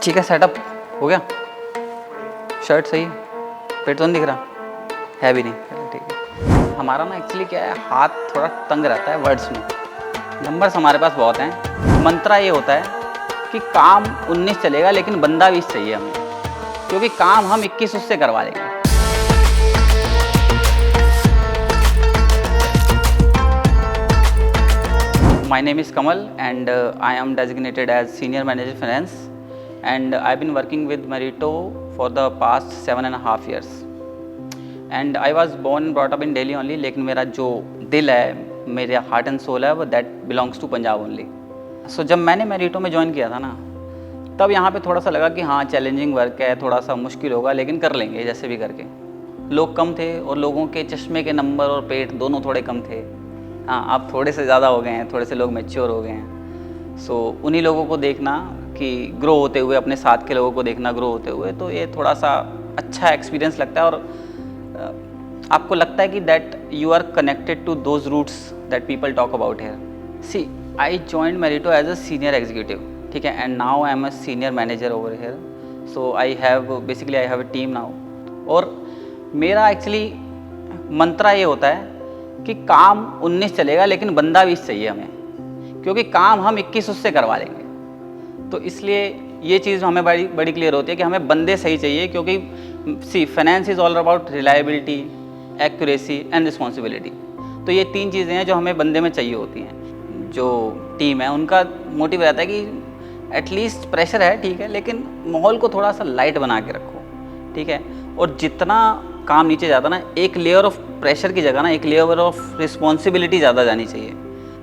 ठीक है, सेटअप हो गया। शर्ट सही है, पेट तो नहीं दिख रहा है भी नहीं, ठीक है। हमारा ना एक्चुअली क्या है, हाथ थोड़ा तंग रहता है वर्ड्स में। नंबर्स हमारे पास बहुत हैं। मंत्रा ये होता है कि काम 19 चलेगा लेकिन बंदा 20 चाहिए हमें, क्योंकि काम हम 21 उससे करवा लेंगे। My name is Kamal and I am designated as Senior Manager Finance and I've been working with Merito for the past 7.5 years. And I was born and brought up in Delhi only, लेकिन मेरा जो दिल है, मेरा heart and soul है, वो that belongs to Punjab only. So जब मैंने मेरिटो में ज्वाइन किया था ना, तब यहाँ पे थोड़ा सा लगा कि हाँ चैलेंजिंग वर्क है, थोड़ा सा मुश्किल होगा, लेकिन कर लेंगे जैसे भी करके। लोग कम थे और लोगों के चश्मे के नंबर और पेट दोनों थोड़े कम थे। हाँ, अब थोड़े से ज़्यादा हो गए हैं, थोड़े से लोग मैच्योर हो गए हैं। सो उन्हीं लोगों को देखना कि ग्रो होते हुए, अपने साथ के लोगों को देखना ग्रो होते हुए, तो ये थोड़ा सा अच्छा एक्सपीरियंस लगता है। और आपको लगता है कि that you are connected to those roots that people talk about here. See, I joined Merito as a senior executive, ठीक है, and now I am a senior manager over here. So I have a team now. और मेरा actually मंत्रा ये होता है कि काम 19 चलेगा लेकिन बंदा 20 चाहिए हमें, क्योंकि काम हम 21 उससे करवा लेंगे। तो इसलिए ये चीज़ हमें बड़ी क्लियर होती है कि हमें बंदे सही चाहिए, क्योंकि see finance is all about reliability, accuracy and responsibility. तो ये तीन चीज़ें हैं जो हमें बंदे में चाहिए होती हैं। जो टीम है उनका मोटिव रहता है कि एटलीस्ट प्रेशर है, ठीक है, लेकिन माहौल को थोड़ा सा लाइट बना के रखो, ठीक है। और जितना काम नीचे जाता ना, एक लेयर ऑफ प्रेशर की जगह ना एक लेयर ऑफ रिस्पॉन्सिबिलिटी ज़्यादा जानी चाहिए,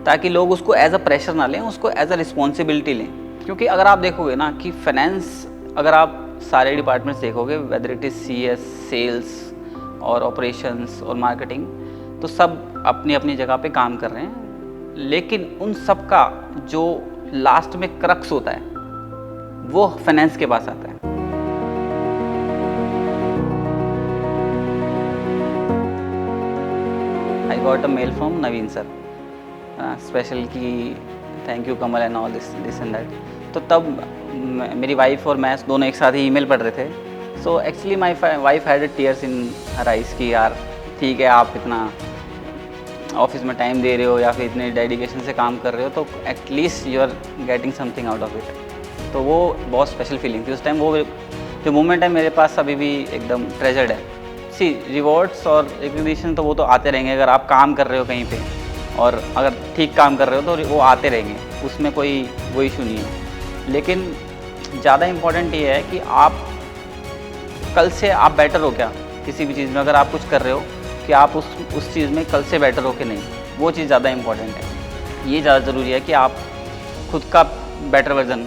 ताकि लोग उसको एज अ प्रेशर ना लें, उसको एज अ रिस्पॉन्सिबिलिटी लें। क्योंकि अगर आप देखोगे ना कि फाइनेंस, अगर आप सारे डिपार्टमेंट्स देखोगे, whether it is CS, sales और ऑपरेशंस और मार्केटिंग, तो सब अपनी अपनी जगह पे काम कर रहे हैं, लेकिन उन सब का जो लास्ट में क्रक्स होता है वो फाइनेंस के पास आता है। I got a mail from Naveen sir, special की thank you Kamal and all this and that. तो तब मेरी वाइफ और मैं दोनों एक साथ ही ईमेल पढ़ रहे थे। So actually my wife had tears in her eyes कि यार ठीक है, आप इतना ऑफिस में टाइम दे रहे हो या फिर इतने डेडिकेशन से काम कर रहे हो, तो at least you are getting something out of it. तो वो बहुत स्पेशल फीलिंग थी उस टाइम। वो जो मोमेंट है मेरे पास अभी भी एकदम ट्रेजर्ड है। सी, रिवॉर्ड्स और रिकग्निशन तो वो तो आते रहेंगे, अगर आप काम कर रहे हो कहीं पे और अगर ठीक काम कर रहे हो तो वो आते रहेंगे, उसमें कोई वो इशू नहीं है। लेकिन ज़्यादा इम्पॉर्टेंट ये है कि आप कल से आप बेटर हो क्या किसी भी चीज़ में, अगर आप कुछ कर रहे हो कि आप उस चीज़ में कल से बेटर हो कि नहीं, वो चीज़ ज़्यादा इम्पॉर्टेंट है। ये ज़्यादा ज़रूरी है कि आप खुद का बेटर वर्जन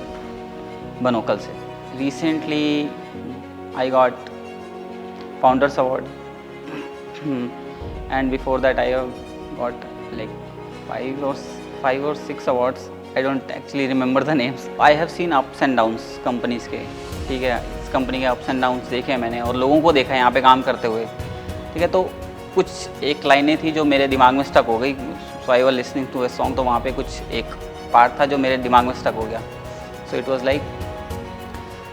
बनो कल से। Recently I got Founders Award and before that I have got like 5 or 6 awards. I don't actually remember the names. I have seen ups and downs companies के, ठीक है, इस कंपनी के ups and downs देखे मैंने और लोगों को देखा है यहाँ पे काम करते हुए, ठीक है। तो कुछ एक लाइनें थी जो मेरे दिमाग में स्टक हो गई। So I was listening to a song, तो वहाँ पे कुछ एक पार्ट था जो मेरे दिमाग में स्टक हो गया। सो इट वाज लाइक,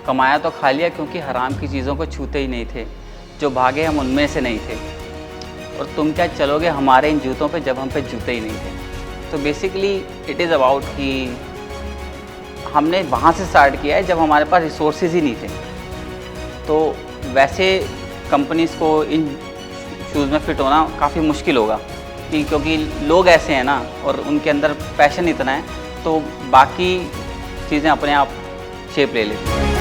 कमाया तो खा लिया क्योंकि हराम की चीज़ों को छूते ही नहीं थे, जो भागे हम उनमें से नहीं थे, और तुम क्या चलोगे हमारे इन जूतों पे जब हम पे जूते ही नहीं थे। तो बेसिकली इट इज़ अबाउट कि हमने वहाँ से स्टार्ट किया है जब हमारे पास रिसोर्सेज ही नहीं थे। तो वैसे कंपनीज़ को इन शूज़ में फ़िट होना काफ़ी मुश्किल होगा, क्योंकि लोग ऐसे हैं ना और उनके अंदर पैशन इतना है, तो बाकी चीज़ें अपने आप शेप ले लेती हैं।